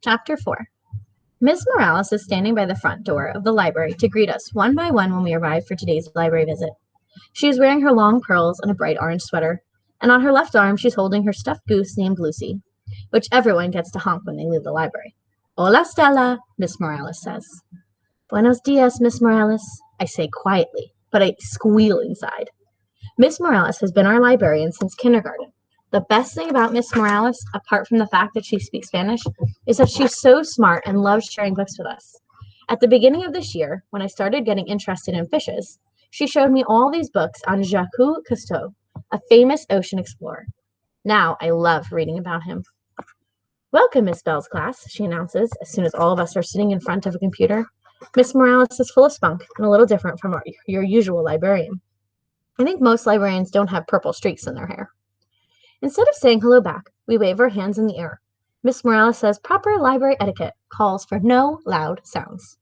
Chapter 4. Miss Morales is standing by the front door of the library to greet us one by one when we arrive for today's library visit. She is wearing her long pearls and a bright orange sweater, and on her left arm she's holding her stuffed goose named Lucy, which everyone gets to honk when they leave the library. Hola, Stella, Miss Morales says. Buenos dias, Miss Morales, I say quietly, but I squeal inside. Miss Morales has been our librarian since kindergarten. The best thing about Miss Morales, apart from the fact that she speaks Spanish, is that she's so smart and loves sharing books with us. At the beginning of this year, when I started getting interested in fishes, she showed me all these books on Jacques Cousteau, a famous ocean explorer. Now I love reading about him. Welcome, Miss Bell's class, she announces as soon as all of us are sitting in front of a computer. Miss Morales is full of spunk and a little different from your usual librarian. I think most librarians don't have purple streaks in their hair. Instead of saying hello back, we wave our hands in the air. Miss Morales says proper library etiquette calls for no loud sounds.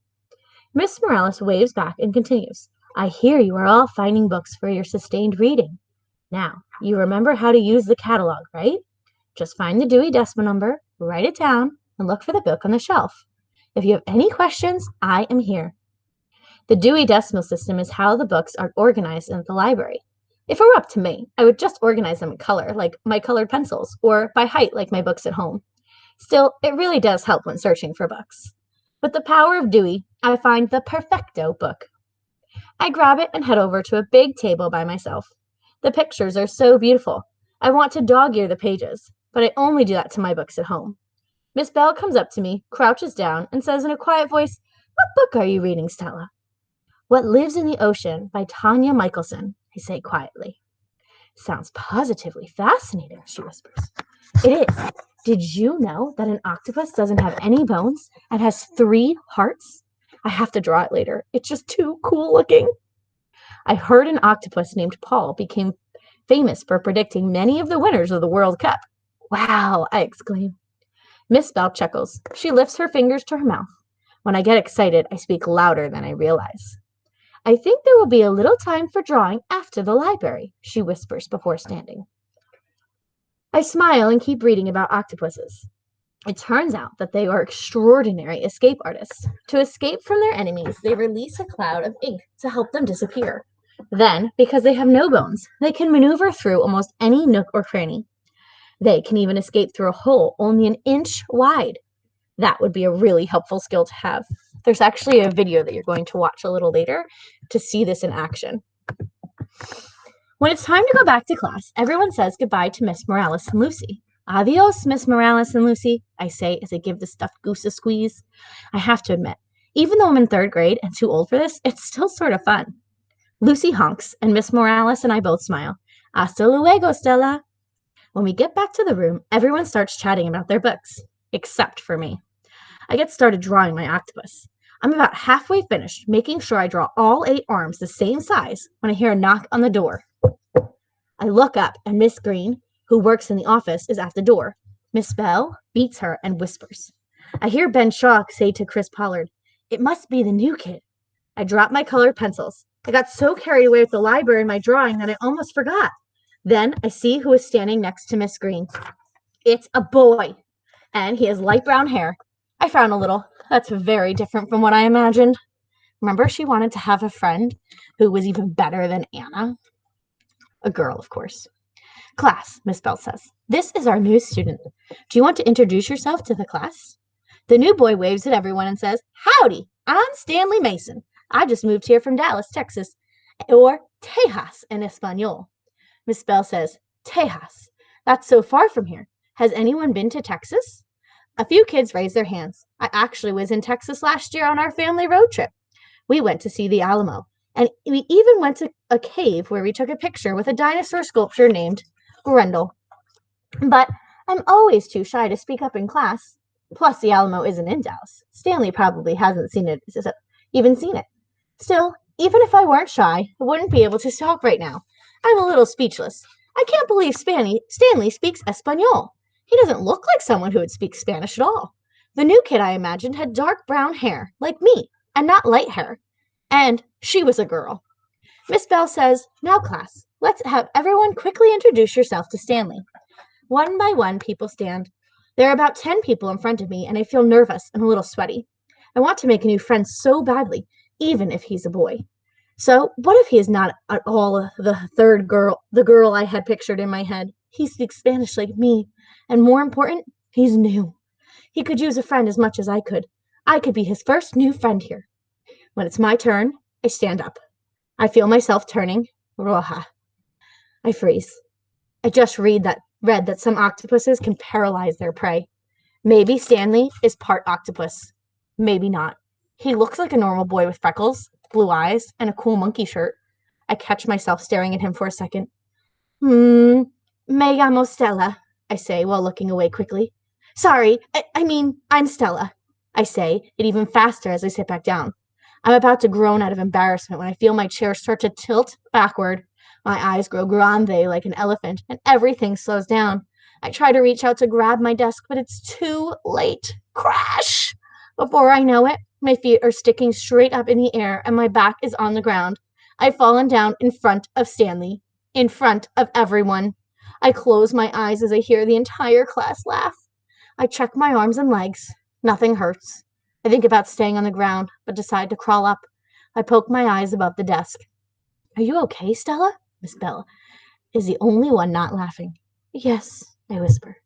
Miss Morales waves back and continues. I hear you are all finding books for your sustained reading. Now, you remember how to use the catalog, right? Just find the Dewey Decimal Number, write it down, and look for the book on the shelf. If you have any questions, I am here. The Dewey Decimal System is how the books are organized in the library. If it were up to me, I would just organize them in color, like my colored pencils, or by height, like my books at home. Still, it really does help when searching for books. With the power of Dewey, I find the perfecto book. I grab it and head over to a big table by myself. The pictures are so beautiful. I want to dog-ear the pages, but I only do that to my books at home. Miss Bell comes up to me, crouches down, and says in a quiet voice, What book are you reading, Stella? What Lives in the Ocean by Tanya Michelson, I say quietly. Sounds positively fascinating, she whispers. It is. Did you know that an octopus doesn't have any bones and has 3 hearts? I have to draw it later. It's just too cool looking. I heard an octopus named Paul became famous for predicting many of the winners of the World Cup. Wow, I exclaim. Miss Bell chuckles. She lifts her fingers to her mouth. When I get excited, I speak louder than I realize. I think there will be a little time for drawing after the library, she whispers before standing. I smile and keep reading about octopuses. It turns out that they are extraordinary escape artists. To escape from their enemies, they release a cloud of ink to help them disappear. Then, because they have no bones, they can maneuver through almost any nook or cranny. They can even escape through a hole only an inch wide. That would be a really helpful skill to have. There's actually a video that you're going to watch a little later to see this in action. When it's time to go back to class, everyone says goodbye to Miss Morales and Lucy. Adios, Miss Morales and Lucy, I say as I give the stuffed goose a squeeze. I have to admit, even though I'm in 3rd grade and too old for this, it's still sort of fun. Lucy honks, and Miss Morales and I both smile. Hasta luego, Stella. When we get back to the room, everyone starts chatting about their books, except for me. I get started drawing my octopus. I'm about halfway finished, making sure I draw all 8 arms the same size when I hear a knock on the door. I look up, and Miss Green, who works in the office, is at the door. Miss Bell beats her and whispers. I hear Ben Shaw say to Chris Pollard, It must be the new kid. I drop my colored pencils. I got so carried away with the library and my drawing that I almost forgot. Then I see who is standing next to Miss Green. It's a boy, and he has light brown hair. I frown a little. That's very different from what I imagined. Remember, she wanted to have a friend who was even better than Anna? A girl, of course. Class, Miss Bell says. This is our new student. Do you want to introduce yourself to the class? The new boy waves at everyone and says, Howdy, I'm Stanley Mason. I just moved here from Dallas, Texas, or Tejas in Espanol. Miss Bell says, Tejas. That's so far from here. Has anyone been to Texas? A few kids raise their hands. I actually was in Texas last year on our family road trip. We went to see the Alamo, and we even went to a cave where we took a picture with a dinosaur sculpture named Grendel. But I'm always too shy to speak up in class. Plus, the Alamo isn't in Dallas. Stanley probably hasn't even seen it. Still, even if I weren't shy, I wouldn't be able to talk right now. I'm a little speechless. I can't believe Stanley speaks Espanol. He doesn't look like someone who would speak Spanish at all. The new kid I imagined had dark brown hair, like me, and not light hair. And she was a girl. Miss Bell says, Now class, let's have everyone quickly introduce yourself to Stanley. One by one, people stand. There are about 10 people in front of me, and I feel nervous and a little sweaty. I want to make a new friend so badly, even if he's a boy. So, what if he is not at all the girl I had pictured in my head? He speaks Spanish like me, and more important, he's new. He could use a friend as much as I could. I could be his first new friend here. When it's my turn, I stand up. I feel myself turning roja. I freeze. I just read that some octopuses can paralyze their prey. Maybe Stanley is part octopus. Maybe not. He looks like a normal boy with freckles, blue eyes, and a cool monkey shirt. I catch myself staring at him for a second. Me llamo Stella, I say while looking away quickly. Sorry, I mean, I'm Stella, I say it even faster as I sit back down. I'm about to groan out of embarrassment when I feel my chair start to tilt backward. My eyes grow grande like an elephant, and everything slows down. I try to reach out to grab my desk, but it's too late. Crash! Before I know it, my feet are sticking straight up in the air and my back is on the ground. I've fallen down in front of Stanley, in front of everyone. I close my eyes as I hear the entire class laugh. I check my arms and legs. Nothing hurts. I think about staying on the ground, but decide to crawl up. I poke my eyes above the desk. Are you okay, Stella? Miss Bell is the only one not laughing. Yes, I whisper.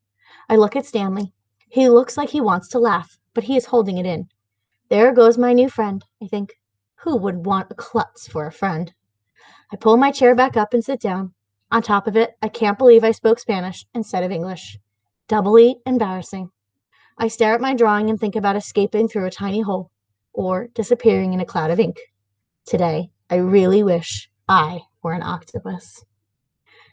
I look at Stanley. He looks like he wants to laugh, but he is holding it in. There goes my new friend, I think. Who would want a klutz for a friend? I pull my chair back up and sit down. On top of it, I can't believe I spoke Spanish instead of English. Doubly embarrassing. I stare at my drawing and think about escaping through a tiny hole or disappearing in a cloud of ink. Today, I really wish I were an octopus.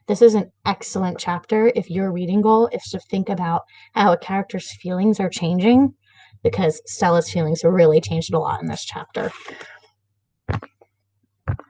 This is an excellent chapter if your reading goal is to think about how a character's feelings are changing, because Stella's feelings really changed a lot in this chapter.